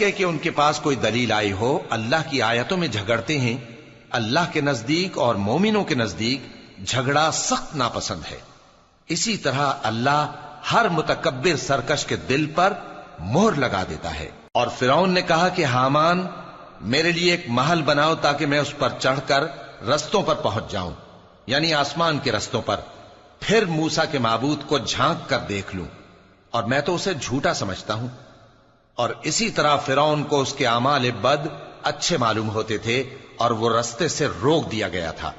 کے کہ ان کے پاس کوئی دلیل آئی ہو اللہ کی آیتوں میں جھگڑتے ہیں، اللہ کے نزدیک اور مومنوں کے نزدیک جھگڑا سخت ناپسند ہے۔ اسی طرح اللہ ہر متکبر سرکش کے دل پر مہر لگا دیتا ہے۔ اور فرعون نے کہا کہ حامان میرے لیے ایک محل بناؤ تاکہ میں اس پر چڑھ کر رستوں پر پہنچ جاؤں، یعنی آسمان کے رستوں پر، پھر موسیٰ کے معبود کو جھانک کر دیکھ لوں، اور میں تو اسے جھوٹا سمجھتا ہوں۔ اور اسی طرح فرعون کو اس کے اعمال بد اچھے معلوم ہوتے تھے اور وہ رستے سے روک دیا گیا تھا،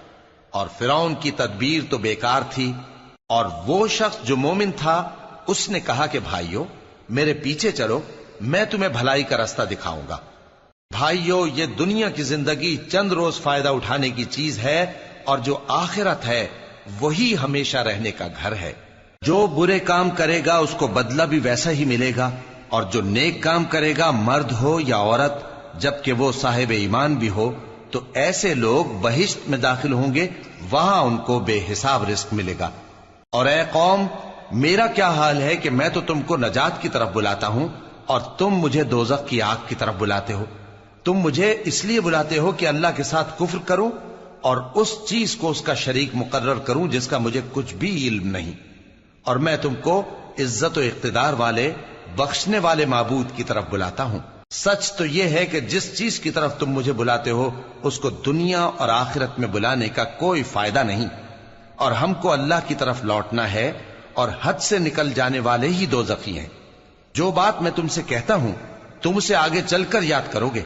اور فرعون کی تدبیر تو بیکار تھی۔ اور وہ شخص جو مومن تھا اس نے کہا کہ بھائیو میرے پیچھے چلو، میں تمہیں بھلائی کا رستہ دکھاؤں گا۔ بھائیو یہ دنیا کی زندگی چند روز فائدہ اٹھانے کی چیز ہے، اور جو آخرت ہے وہی ہمیشہ رہنے کا گھر ہے۔ جو برے کام کرے گا اس کو بدلہ بھی ویسا ہی ملے گا، اور جو نیک کام کرے گا مرد ہو یا عورت جبکہ وہ صاحب ایمان بھی ہو تو ایسے لوگ بہشت میں داخل ہوں گے، وہاں ان کو بے حساب رزق ملے گا۔ اور اے قوم میرا کیا حال ہے کہ میں تو تم کو نجات کی طرف بلاتا ہوں اور تم مجھے دوزخ کی آگ کی طرف بلاتے ہو۔ تم مجھے اس لیے بلاتے ہو کہ اللہ کے ساتھ کفر کروں اور اس چیز کو اس کا شریک مقرر کروں جس کا مجھے کچھ بھی علم نہیں، اور میں تم کو عزت و اقتدار والے بخشنے والے معبود کی طرف بلاتا ہوں۔ سچ تو یہ ہے کہ جس چیز کی طرف تم مجھے بلاتے ہو اس کو دنیا اور آخرت میں بلانے کا کوئی فائدہ نہیں، اور ہم کو اللہ کی طرف لوٹنا ہے، اور حد سے نکل جانے والے ہی دوزخی ہیں۔ جو بات میں تم سے کہتا ہوں تم اسے آگے چل کر یاد کرو گے،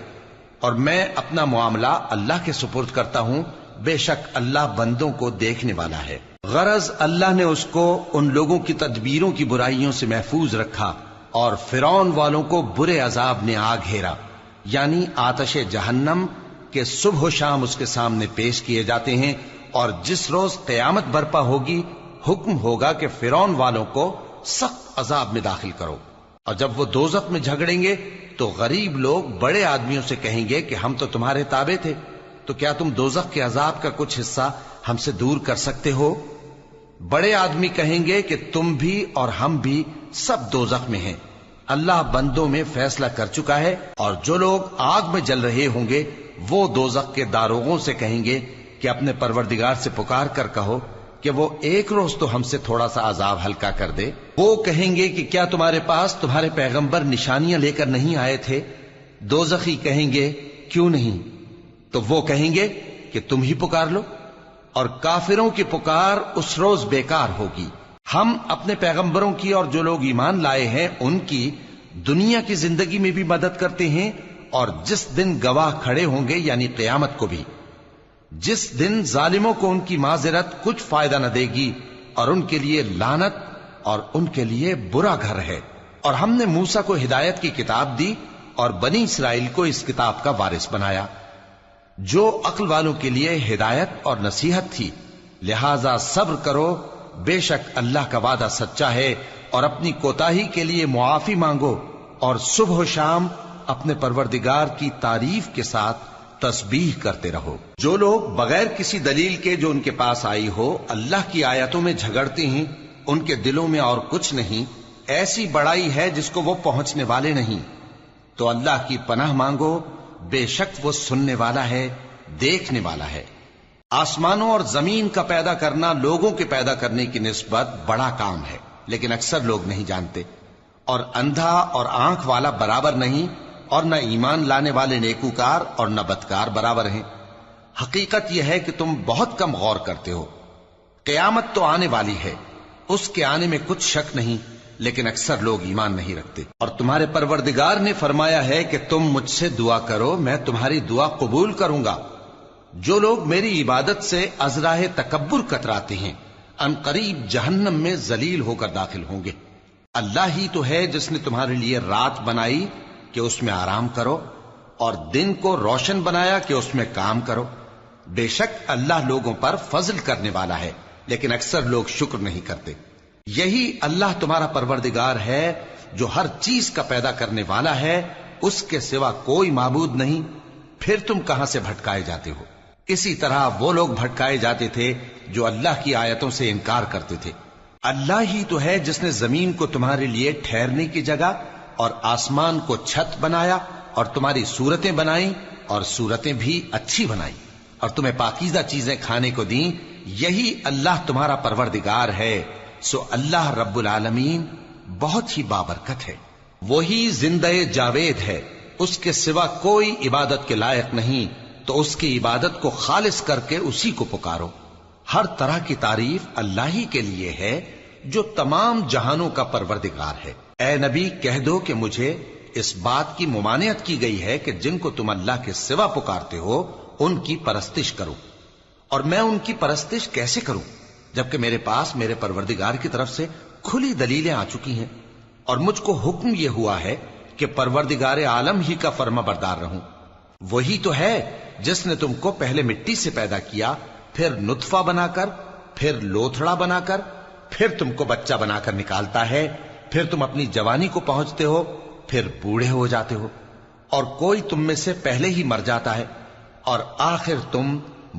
اور میں اپنا معاملہ اللہ کے سپرد کرتا ہوں، بے شک اللہ بندوں کو دیکھنے والا ہے۔ غرض اللہ نے اس کو ان لوگوں کی تدبیروں کی برائیوں سے محفوظ رکھا، اور فرعون والوں کو برے عذاب نے آ گھیرا، یعنی آتش جہنم کے صبح و شام اس کے سامنے پیش کیے جاتے ہیں، اور جس روز قیامت برپا ہوگی حکم ہوگا کہ فرعون والوں کو سخت عذاب میں داخل کرو۔ اور جب وہ دوزخ میں جھگڑیں گے تو غریب لوگ بڑے آدمیوں سے کہیں گے کہ ہم تو تمہارے تابع تھے، تو کیا تم دوزخ کے عذاب کا کچھ حصہ ہم سے دور کر سکتے ہو؟ بڑے آدمی کہیں گے کہ تم بھی اور ہم بھی سب دوزخ میں ہیں، اللہ بندوں میں فیصلہ کر چکا ہے۔ اور جو لوگ آگ میں جل رہے ہوں گے وہ دوزخ کے داروغوں سے کہیں گے کہ اپنے پروردگار سے پکار کر کہو کہ وہ ایک روز تو ہم سے تھوڑا سا عذاب ہلکا کر دے۔ وہ کہیں گے کہ کیا تمہارے پاس تمہارے پیغمبر نشانیاں لے کر نہیں آئے تھے؟ دوزخی کہیں گے کیوں نہیں؟ تو وہ کہیں گے کہ تم ہی پکار لو، اور کافروں کی پکار اس روز بیکار ہوگی۔ ہم اپنے پیغمبروں کی اور جو لوگ ایمان لائے ہیں ان کی دنیا کی زندگی میں بھی مدد کرتے ہیں، اور جس دن گواہ کھڑے ہوں گے یعنی قیامت کو بھی، جس دن ظالموں کو ان کی معذرت کچھ فائدہ نہ دے گی، اور ان کے لیے لعنت اور ان کے لیے برا گھر ہے۔ اور ہم نے موسیٰ کو ہدایت کی کتاب دی اور بنی اسرائیل کو اس کتاب کا وارث بنایا، جو عقل والوں کے لیے ہدایت اور نصیحت تھی۔ لہذا صبر کرو، بے شک اللہ کا وعدہ سچا ہے، اور اپنی کوتاہی کے لیے معافی مانگو، اور صبح و شام اپنے پروردگار کی تعریف کے ساتھ تسبیح کرتے رہو۔ جو لوگ بغیر کسی دلیل کے جو ان کے پاس آئی ہو اللہ کی آیتوں میں جھگڑتے ہیں، ان کے دلوں میں اور کچھ نہیں، ایسی بڑائی ہے جس کو وہ پہنچنے والے نہیں۔ تو اللہ کی پناہ مانگو، بے شک وہ سننے والا ہے، دیکھنے والا ہے۔ آسمانوں اور زمین کا پیدا کرنا لوگوں کے پیدا کرنے کی نسبت بڑا کام ہے، لیکن اکثر لوگ نہیں جانتے۔ اور اندھا اور آنکھ والا برابر نہیں، اور نہ ایمان لانے والے نیکوکار اور نہ بدکار برابر ہیں۔ حقیقت یہ ہے کہ تم بہت کم غور کرتے ہو۔ قیامت تو آنے والی ہے، اس کے آنے میں کچھ شک نہیں، لیکن اکثر لوگ ایمان نہیں رکھتے۔ اور تمہارے پروردگار نے فرمایا ہے کہ تم مجھ سے دعا کرو، میں تمہاری دعا قبول کروں گا۔ جو لوگ میری عبادت سے ازراہ تکبر کتراتے ہیں ان قریب جہنم میں ذلیل ہو کر داخل ہوں گے۔ اللہ ہی تو ہے جس نے تمہارے لیے رات بنائی کہ اس میں آرام کرو، اور دن کو روشن بنایا کہ اس میں کام کرو۔ بے شک اللہ لوگوں پر فضل کرنے والا ہے، لیکن اکثر لوگ شکر نہیں کرتے۔ یہی اللہ تمہارا پروردگار ہے جو ہر چیز کا پیدا کرنے والا ہے، اس کے سوا کوئی معبود نہیں، پھر تم کہاں سے بھٹکائے جاتے ہو؟ اسی طرح وہ لوگ بھٹکائے جاتے تھے جو اللہ کی آیتوں سے انکار کرتے تھے۔ اللہ ہی تو ہے جس نے زمین کو تمہارے لیے ٹھہرنے کی جگہ اور آسمان کو چھت بنایا اور تمہاری صورتیں بنائیں اور صورتیں بھی اچھی بنائیں اور تمہیں پاکیزہ چیزیں کھانے کو دیں، یہی اللہ تمہارا پروردگار ہے، سو اللہ رب العالمین بہت ہی بابرکت ہے۔ وہی زندہ جاوید ہے، اس کے سوا کوئی عبادت کے لائق نہیں، تو اس کی عبادت کو خالص کر کے اسی کو پکارو۔ ہر طرح کی تعریف اللہ ہی کے لیے ہے جو تمام جہانوں کا پروردگار ہے۔ اے نبی کہہ دو کہ مجھے اس بات کی ممانعت کی گئی ہے کہ جن کو تم اللہ کے سوا پکارتے ہو ان کی پرستش کرو، اور میں ان کی پرستش کیسے کروں جبکہ میرے پاس میرے پروردگار کی طرف سے کھلی دلیلیں آ چکی ہیں، اور مجھ کو حکم یہ ہوا ہے کہ پروردگار عالم ہی کا فرما بردار رہوں۔ وہی تو ہے جس نے تم کو پہلے مٹی سے پیدا کیا، پھر نطفہ بنا کر، پھر لوتھڑا بنا کر، پھر تم کو بچہ بنا کر نکالتا ہے، پھر تم اپنی جوانی کو پہنچتے ہو، پھر بوڑھے ہو جاتے ہو، اور کوئی تم میں سے پہلے ہی مر جاتا ہے، اور آخر تم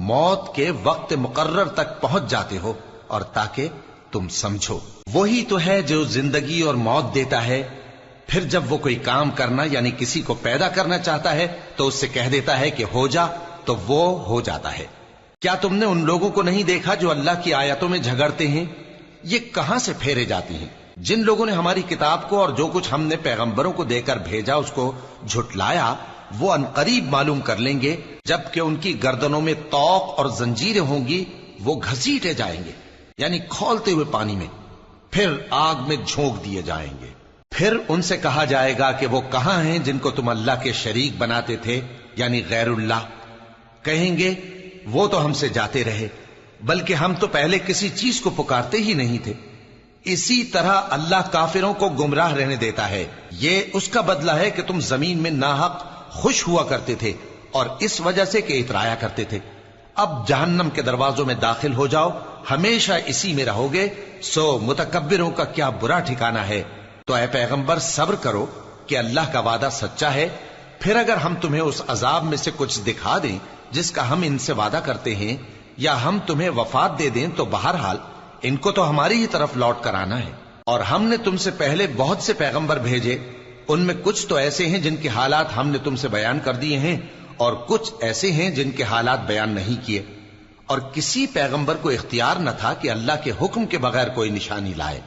موت کے وقت مقرر تک پہنچ جاتے ہو، اور تاکہ تم سمجھو۔ وہی تو ہے جو زندگی اور موت دیتا ہے، پھر جب وہ کوئی کام کرنا یعنی کسی کو پیدا کرنا چاہتا ہے تو اس سے کہہ دیتا ہے کہ ہو جا، تو وہ ہو جاتا ہے۔ کیا تم نے ان لوگوں کو نہیں دیکھا جو اللہ کی آیتوں میں جھگڑتے ہیں؟ یہ کہاں سے پھیرے جاتی ہیں؟ جن لوگوں نے ہماری کتاب کو اور جو کچھ ہم نے پیغمبروں کو دے کر بھیجا اس کو جھٹلایا، وہ عنقریب معلوم کر لیں گے جبکہ ان کی گردنوں میں طوق اور زنجیریں ہوں گی، وہ گھسیٹے جائیں گے یعنی کھولتے ہوئے پانی میں، پھر آگ میں جھونک دیے جائیں گے۔ پھر ان سے کہا جائے گا کہ وہ کہاں ہیں جن کو تم اللہ کے شریک بناتے تھے یعنی غیر اللہ؟ کہیں گے وہ تو ہم سے جاتے رہے، بلکہ ہم تو پہلے کسی چیز کو پکارتے ہی نہیں تھے۔ اسی طرح اللہ کافروں کو گمراہ رہنے دیتا ہے، یہ اس کا بدلہ ہے کہ تم زمین میں ناحق خوش ہوا کرتے تھے اور اس وجہ سے کہ اترایا کرتے تھے۔ اب جہنم کے دروازوں میں داخل ہو جاؤ، ہمیشہ اسی میں رہو گے، سو متکبروں کا کیا برا ٹھکانہ ہے۔ تو اے پیغمبر صبر کرو کہ اللہ کا وعدہ سچا ہے، پھر اگر ہم تمہیں اس عذاب میں سے کچھ دکھا دیں جس کا ہم ان سے وعدہ کرتے ہیں، یا ہم تمہیں وفات دے دیں، تو بہرحال ان کو تو ہماری ہی طرف لوٹ کر آنا ہے۔ اور ہم نے تم سے پہلے بہت سے پیغمبر بھیجے، ان میں کچھ تو ایسے ہیں جن کے حالات ہم نے تم سے بیان کر دیے ہیں، اور کچھ ایسے ہیں جن کے حالات بیان نہیں کیے، اور کسی پیغمبر کو اختیار نہ تھا کہ اللہ کے حکم کے بغیر کوئی نشانی لائے۔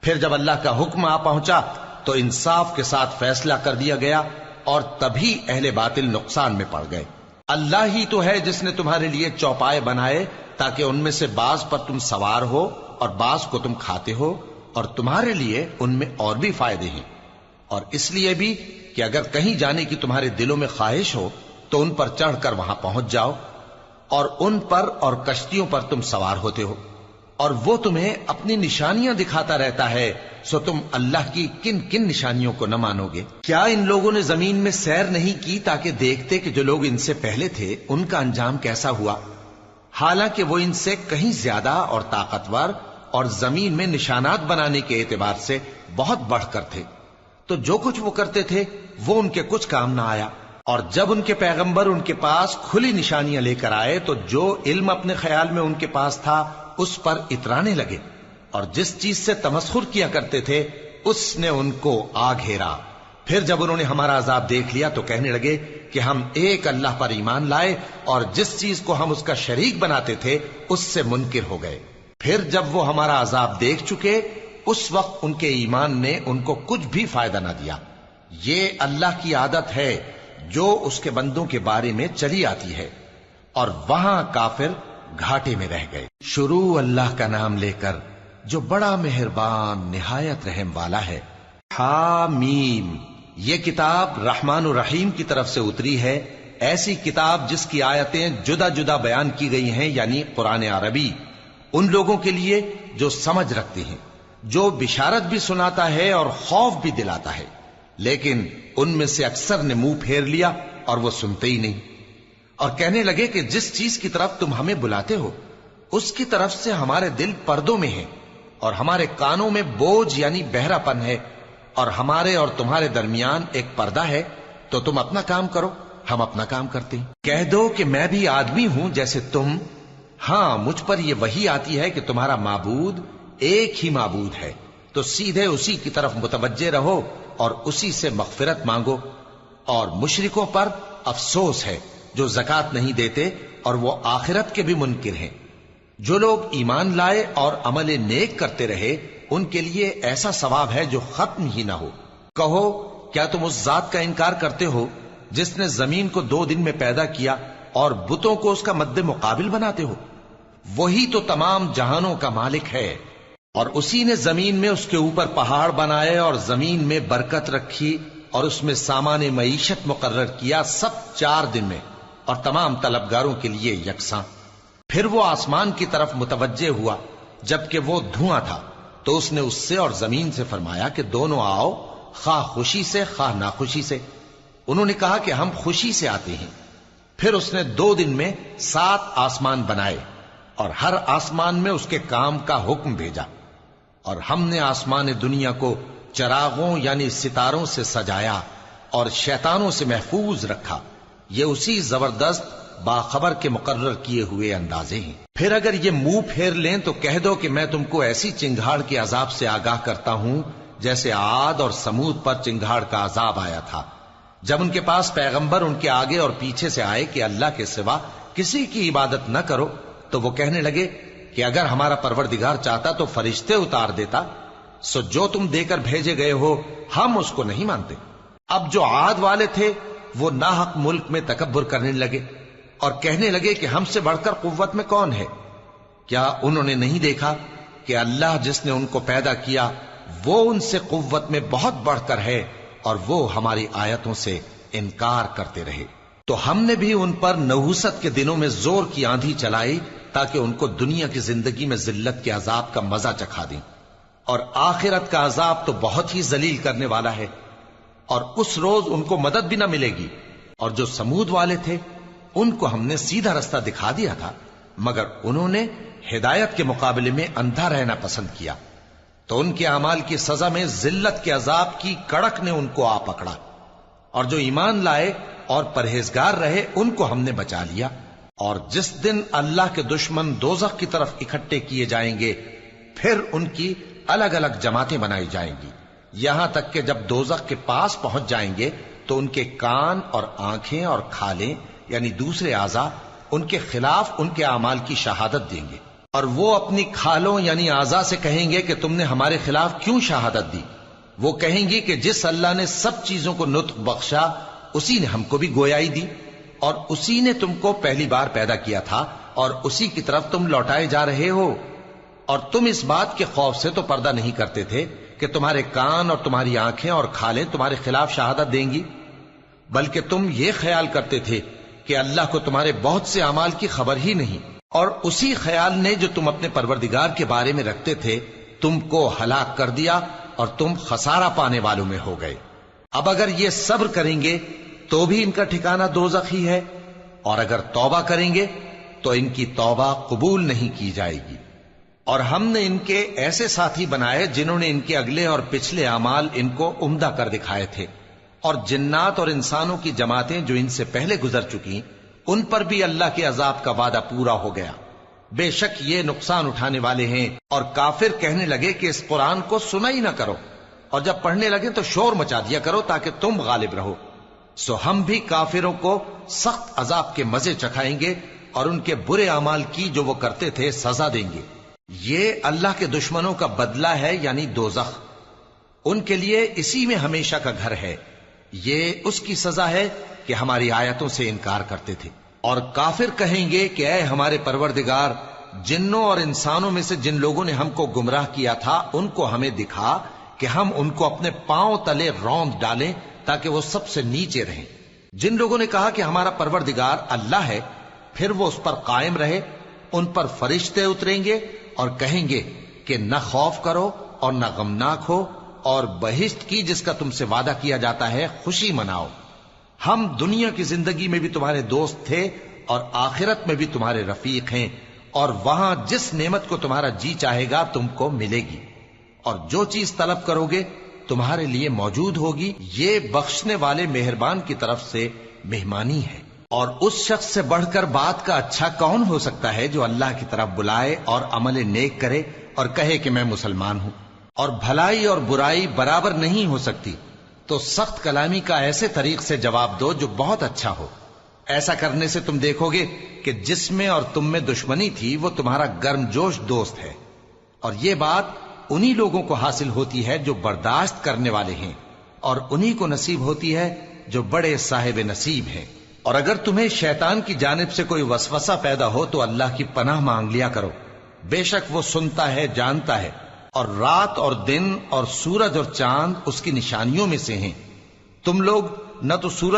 پھر جب اللہ کا حکم آ پہنچا تو انصاف کے ساتھ فیصلہ کر دیا گیا، اور تبھی اہل باطل نقصان میں پڑ گئے۔ اللہ ہی تو ہے جس نے تمہارے لیے چوپائے بنائے تاکہ ان میں سے بعض پر تم سوار ہو اور بعض کو تم کھاتے ہو، اور تمہارے لیے ان میں اور بھی فائدے ہیں، اور اس لیے بھی کہ اگر کہیں جانے کی تمہارے دلوں میں خواہش ہو تو ان پر چڑھ کر وہاں پہنچ جاؤ، اور ان پر اور کشتیوں پر تم سوار ہوتے ہو، اور وہ تمہیں اپنی نشانیاں دکھاتا رہتا ہے، سو تم اللہ کی کن کن نشانیوں کو نہ مانو گے؟ کیا ان لوگوں نے زمین میں سیر نہیں کی تاکہ دیکھتے کہ جو لوگ ان سے پہلے تھے ان کا انجام کیسا ہوا؟ حالانکہ وہ ان سے کہیں زیادہ اور طاقتور اور زمین میں نشانات بنانے کے اعتبار سے بہت بڑھ کر تھے، تو جو کچھ وہ کرتے تھے وہ ان کے کچھ کام نہ آیا۔ اور جب ان کے پیغمبر ان کے پاس کھلی نشانیاں لے کر آئے تو جو علم اپنے خیال میں ان کے پاس تھا اس پر اترانے لگے، اور جس چیز سے تمسخر کیا کرتے تھے اس نے ان کو آ گھیرا۔ پھر جب انہوں نے ہمارا عذاب دیکھ لیا تو کہنے لگے کہ ہم ایک اللہ پر ایمان لائے، اور جس چیز کو ہم اس کا شریک بناتے تھے اس سے منکر ہو گئے۔ پھر جب وہ ہمارا عذاب دیکھ چکے اس وقت ان کے ایمان نے ان کو کچھ بھی فائدہ نہ دیا۔ یہ اللہ کی عادت ہے جو اس کے بندوں کے بارے میں چلی آتی ہے، اور وہاں کافر گھاٹے میں رہ گئے۔ شروع اللہ کا نام لے کر جو بڑا مہربان نہایت رحم والا ہے۔ حامیم، یہ کتاب رحمان الرحیم کی طرف سے اتری ہے، ایسی کتاب جس کی آیتیں جدا جدا بیان کی گئی ہیں، یعنی قرآن عربی، ان لوگوں کے لیے جو سمجھ رکھتے ہیں، جو بشارت بھی سناتا ہے اور خوف بھی دلاتا ہے، لیکن ان میں سے اکثر نے منہ پھیر لیا اور وہ سنتے ہی نہیں، اور کہنے لگے کہ جس چیز کی طرف تم ہمیں بلاتے ہو اس کی طرف سے ہمارے دل پردوں میں ہیں، اور ہمارے کانوں میں بوجھ یعنی بہرا پن ہے، اور ہمارے اور تمہارے درمیان ایک پردہ ہے، تو تم اپنا کام کرو، ہم اپنا کام کرتے ہیں۔ کہہ دو کہ میں بھی آدمی ہوں جیسے تم، ہاں مجھ پر یہ وحی آتی ہے کہ تمہارا معبود ایک ہی معبود ہے، تو سیدھے اسی کی طرف متوجہ رہو اور اسی سے مغفرت مانگو، اور مشرکوں پر افسوس ہے جو زکات نہیں دیتے اور وہ آخرت کے بھی منکر ہیں۔ جو لوگ ایمان لائے اور عمل نیک کرتے رہے ان کے لیے ایسا ثواب ہے جو ختم ہی نہ ہو۔ کہو کیا تم اس ذات کا انکار کرتے ہو جس نے زمین کو 2 دن میں پیدا کیا اور بتوں کو اس کا مد مقابل بناتے ہو؟ وہی تو تمام جہانوں کا مالک ہے، اور اسی نے زمین میں اس کے اوپر پہاڑ بنائے اور زمین میں برکت رکھی اور اس میں سامان معیشت مقرر کیا، سب 4 دن میں اور تمام طلبگاروں کے لیے یکساں۔ پھر وہ آسمان کی طرف متوجہ ہوا جبکہ وہ دھواں تھا، تو اس نے اس سے اور زمین سے فرمایا کہ دونوں آؤ، خواہ خوشی سے خواہ ناخوشی سے۔ انہوں نے کہا کہ ہم خوشی سے آتے ہیں۔ پھر اس نے 2 دن میں 7 آسمان بنائے اور ہر آسمان میں اس کے کام کا حکم بھیجا، اور ہم نے آسمان دنیا کو چراغوں یعنی ستاروں سے سجایا اور شیطانوں سے محفوظ رکھا۔ یہ اسی زبردست باخبر کے مقرر کیے ہوئے اندازے ہیں۔ پھر اگر یہ منہ پھیر لیں تو کہہ دو کہ میں تم کو ایسی چنگھاڑ کے عذاب سے آگاہ کرتا ہوں جیسے عاد اور سمود پر چنگھاڑ کا عذاب آیا تھا، جب ان کے پاس پیغمبر ان کے آگے اور پیچھے سے آئے کہ اللہ کے سوا کسی کی عبادت نہ کرو، تو وہ کہنے لگے کہ اگر ہمارا پروردگار چاہتا تو فرشتے اتار دیتا، سو جو تم دے کر بھیجے گئے ہو ہم اس کو نہیں مانتے۔ اب جو عاد والے تھے وہ ناحق ملک میں تکبر کرنے لگے اور کہنے لگے کہ ہم سے بڑھ کر قوت میں کون ہے؟ کیا انہوں نے نہیں دیکھا کہ اللہ جس نے ان کو پیدا کیا وہ ان سے قوت میں بہت بڑھ کر ہے، اور وہ ہماری آیتوں سے انکار کرتے رہے۔ تو ہم نے بھی ان پر نحوست کے دنوں میں زور کی آندھی چلائی تاکہ ان کو دنیا کی زندگی میں ذلت کے عذاب کا مزہ چکھا دیں، اور آخرت کا عذاب تو بہت ہی ذلیل کرنے والا ہے، اور اس روز ان کو مدد بھی نہ ملے گی۔ اور جو سمود والے تھے ان کو ہم نے سیدھا رستہ دکھا دیا تھا، مگر انہوں نے ہدایت کے مقابلے میں اندھا رہنا پسند کیا، تو ان کے اعمال کی سزا میں ذلت کے عذاب کی کڑک نے ان کو آ پکڑا۔ اور جو ایمان لائے اور پرہیزگار رہے ان کو ہم نے بچا لیا۔ اور جس دن اللہ کے دشمن دوزخ کی طرف اکٹھے کیے جائیں گے پھر ان کی الگ الگ جماعتیں بنائی جائیں گی، یہاں تک کہ جب دوزخ کے پاس پہنچ جائیں گے تو ان کے کان اور آنکھیں اور کھالیں یعنی دوسرے اعضاء ان کے خلاف ان کے اعمال کی شہادت دیں گے، اور وہ اپنی کھالوں یعنی اعضاء سے کہیں گے کہ تم نے ہمارے خلاف کیوں شہادت دی؟ وہ کہیں گی کہ جس اللہ نے سب چیزوں کو نطق بخشا اسی نے ہم کو بھی گویائی دی، اور اسی نے تم کو پہلی بار پیدا کیا تھا اور اسی کی طرف تم لوٹائے جا رہے ہو۔ اور تم اس بات کے خوف سے تو پردہ نہیں کرتے تھے کہ تمہارے کان اور تمہاری آنکھیں اور کھالیں تمہارے خلاف شہادت دیں گی، بلکہ تم یہ خیال کرتے تھے کہ اللہ کو تمہارے بہت سے اعمال کی خبر ہی نہیں، اور اسی خیال نے جو تم اپنے پروردگار کے بارے میں رکھتے تھے تم کو ہلاک کر دیا اور تم خسارہ پانے والوں میں ہو گئے۔ اب اگر یہ صبر کریں گے تو بھی ان کا ٹھکانہ دوزخ ہی ہے، اور اگر توبہ کریں گے تو ان کی توبہ قبول نہیں کی جائے گی۔ اور ہم نے ان کے ایسے ساتھی بنائے جنہوں نے ان کے اگلے اور پچھلے اعمال ان کو عمدہ کر دکھائے تھے، اور جنات اور انسانوں کی جماعتیں جو ان سے پہلے گزر چکی ان پر بھی اللہ کے عذاب کا وعدہ پورا ہو گیا۔ بے شک یہ نقصان اٹھانے والے ہیں۔ اور کافر کہنے لگے کہ اس قرآن کو سنا ہی نہ کرو، اور جب پڑھنے لگے تو شور مچا دیا کرو تاکہ تم غالب رہو۔ سو ہم بھی کافروں کو سخت عذاب کے مزے چکھائیں گے اور ان کے برے اعمال کی جو وہ کرتے تھے سزا دیں گے۔ یہ اللہ کے دشمنوں کا بدلہ ہے یعنی دوزخ، ان کے لیے اسی میں ہمیشہ کا گھر ہے۔ یہ اس کی سزا ہے کہ ہماری آیتوں سے انکار کرتے تھے۔ اور کافر کہیں گے کہ اے ہمارے پروردگار، جنوں اور انسانوں میں سے جن لوگوں نے ہم کو گمراہ کیا تھا ان کو ہمیں دکھا کہ ہم ان کو اپنے پاؤں تلے روند ڈالیں تاکہ وہ سب سے نیچے رہیں۔ جن لوگوں نے کہا کہ ہمارا پروردگار اللہ ہے پھر وہ اس پر قائم رہے، ان پر فرشتے اتریں گے اور کہیں گے کہ نہ خوف کرو اور نہ غمناک ہو، اور بہشت کی جس کا تم سے وعدہ کیا جاتا ہے خوشی مناؤ۔ ہم دنیا کی زندگی میں بھی تمہارے دوست تھے اور آخرت میں بھی تمہارے رفیق ہیں، اور وہاں جس نعمت کو تمہارا جی چاہے گا تم کو ملے گی، اور جو چیز طلب کرو گے تمہارے لیے موجود ہوگی۔ یہ بخشنے والے مہربان کی طرف سے مہمانی ہے۔ اور اس شخص سے بڑھ کر بات کا اچھا کون ہو سکتا ہے جو اللہ کی طرف بلائے اور عمل نیک کرے اور کہے کہ میں مسلمان ہوں۔ اور بھلائی اور برائی برابر نہیں ہو سکتی، تو سخت کلامی کا ایسے طریق سے جواب دو جو بہت اچھا ہو. ایسا کرنے سے تم دیکھو گے کہ جس میں اور تم میں دشمنی تھی وہ تمہارا گرم جوش دوست ہے. اور یہ بات انہی لوگوں کو حاصل ہوتی ہے جو برداشت کرنے والے ہیں، اور انہی کو نصیب ہوتی ہے جو بڑے صاحب نصیب ہیں. اور اگر تمہیں شیطان کی جانب سے کوئی وسوسہ پیدا ہو تو اللہ کی پناہ مانگ لیا کرو، بے شک وہ سنتا ہے، جانتا ہے. اور رات اور دن اور سورج اور چاند اس کی نشانیوں میں سے ہیں. تم لوگ نہ تو سورج